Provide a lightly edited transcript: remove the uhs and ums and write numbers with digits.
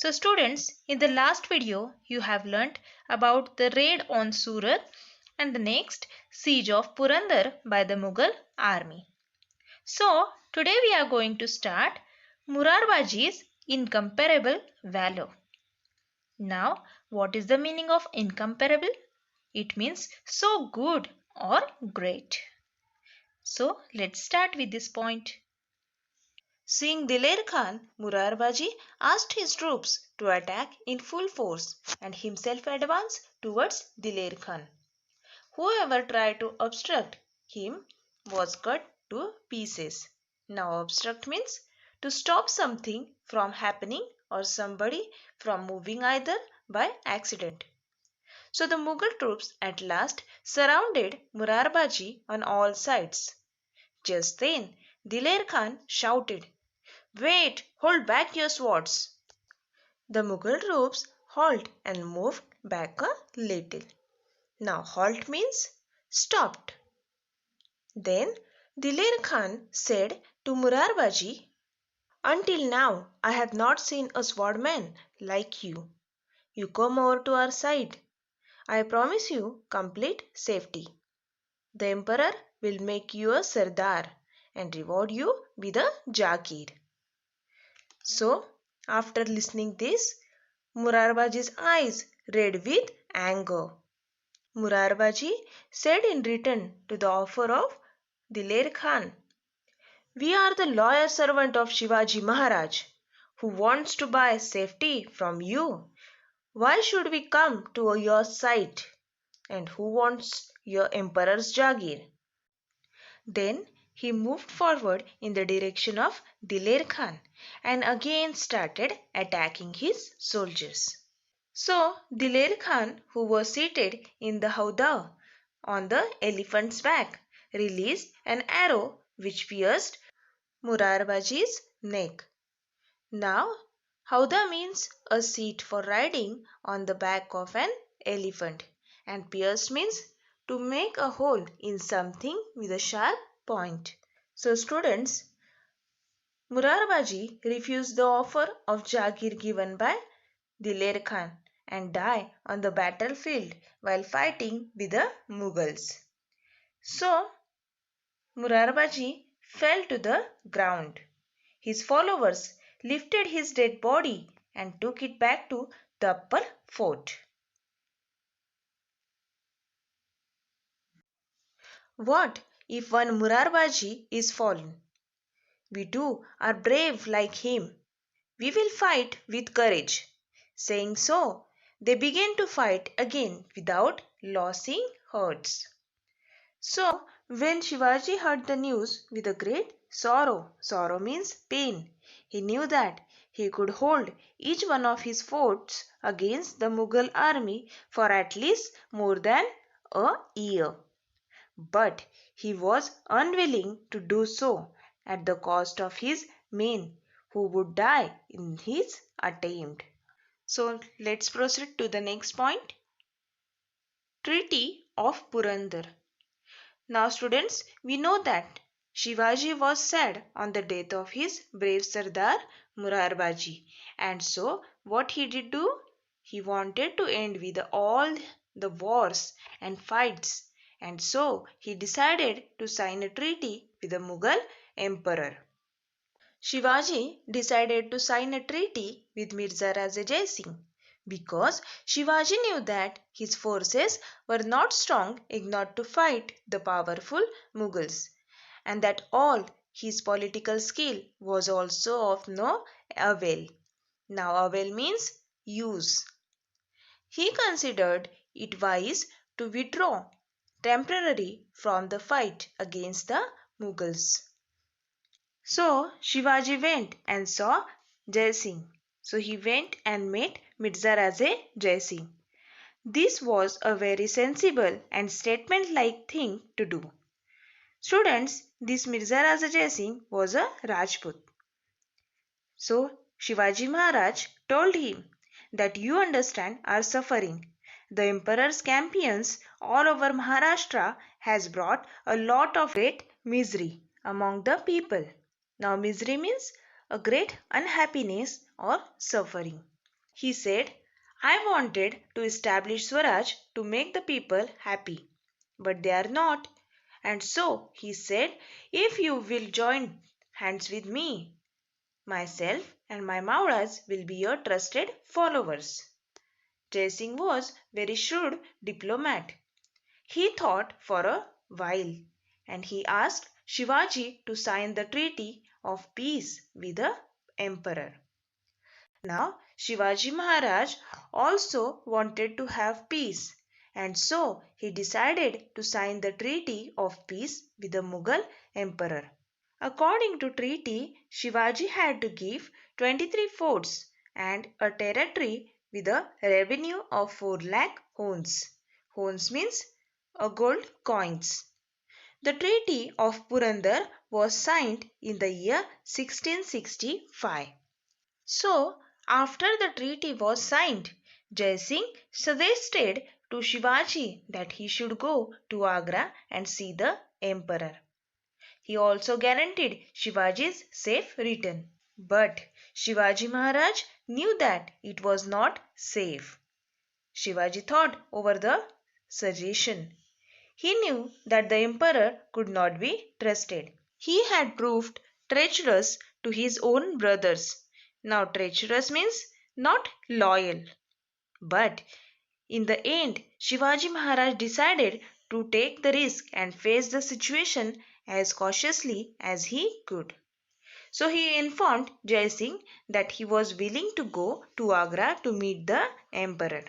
So students, in the last video you have learnt about the raid on Surat and the next siege of Purandar by the Mughal army. So today we are going to start Murarbaji's incomparable valor. Now what is the meaning of incomparable? It means so good or great. So let's start with this point. Seeing Diler Khan, Murarbaji asked his troops to attack in full force and himself advance towards Diler Khan. Whoever tried to obstruct him was cut to pieces. Now obstruct means to stop something from happening or somebody from moving either by accident. So the Mughal troops at last surrounded Murarbaji on all sides. Just then Diler Khan shouted, "Wait! Hold back your swords!" The Mughal troops halted and moved back a little. Now halt means stopped. Then Diler Khan said to Murarbaji, "Until now I have not seen a swordman like you. You come over to our side. I promise you complete safety. The emperor will make you a Sardar and reward you with a Jagir." So, after listening this, Murarbaji's eyes red with anger. Murarbaji said in return to the offer of Diler Khan, "We are the loyal servant of Shivaji Maharaj, who wants to buy safety from you. Why should we come to your side? And who wants your emperor's Jagir?" Then he moved forward in the direction of Diler Khan and again started attacking his soldiers. So Diler Khan, who was seated in the howdah on the elephant's back, released an arrow which pierced Murarbaji's neck. Now, howdah means a seat for riding on the back of an elephant, and pierced means to make a hole in something with a sharp point. So students, Murarbaji refused the offer of Jagir given by Diler Khan and died on the battlefield while fighting with the Mughals. So Murarbaji fell to the ground. His followers lifted his dead body and took it back to the upper fort. What if one Murarbaji is fallen? We too are brave like him. We will fight with courage. Saying so, they began to fight again without losing hearts. So, when Shivaji heard the news with a great sorrow, sorrow means pain, he knew that he could hold each one of his forts against the Mughal army for at least more than a year. But he was unwilling to do so at the cost of his men, who would die in his attempt. So let's proceed to the next point. Treaty of Purandar. Now students, we know that Shivaji was sad on the death of his brave Sardar Murarbaji, and so what he did do? He wanted to end with all the wars and fights, and so he decided to sign a treaty with the Mughal emperor. Shivaji decided to sign a treaty with Mirza Raja Jai Singh because Shivaji knew that his forces were not strong enough to fight the powerful Mughals, and that all his political skill was also of no avail. Now avail means use. He considered it wise to withdraw temporarily from the fight against the Mughals. So Shivaji went and saw Jai Singh. So he went and met Mirza Raja Jai Singh. This was a very sensible and statement-like thing to do. Students, this Mirza Raja Jai Singh was a Rajput. So Shivaji Maharaj told him that you understand our suffering. The emperor's campaigns all over Maharashtra has brought a lot of great misery among the people. Now misery means a great unhappiness or suffering. he said, I wanted to establish Swaraj to make the people happy, but they are not. And so he said, if you will join hands with me, myself and my Mauras will be your trusted followers. Jai Singh was very shrewd diplomat. He thought for a while and he asked Shivaji to sign the treaty of peace with the emperor. Now Shivaji Maharaj also wanted to have peace and so he decided to sign the treaty of peace with the Mughal emperor. According to treaty, Shivaji had to give 23 forts and a territory with a revenue of 4 lakh hoons. Hoons means gold coins. The Treaty of Purandar was signed in the year 1665. So, after the treaty was signed, Jai Singh suggested to Shivaji that he should go to Agra and see the emperor. He also guaranteed Shivaji's safe return. But Shivaji Maharaj knew that it was not safe. Shivaji thought over the suggestion. He knew that the emperor could not be trusted. He had proved treacherous to his own brothers. Now, treacherous means not loyal. But in the end, Shivaji Maharaj decided to take the risk and face the situation as cautiously as he could. So he informed Jai Singh that he was willing to go to Agra to meet the emperor.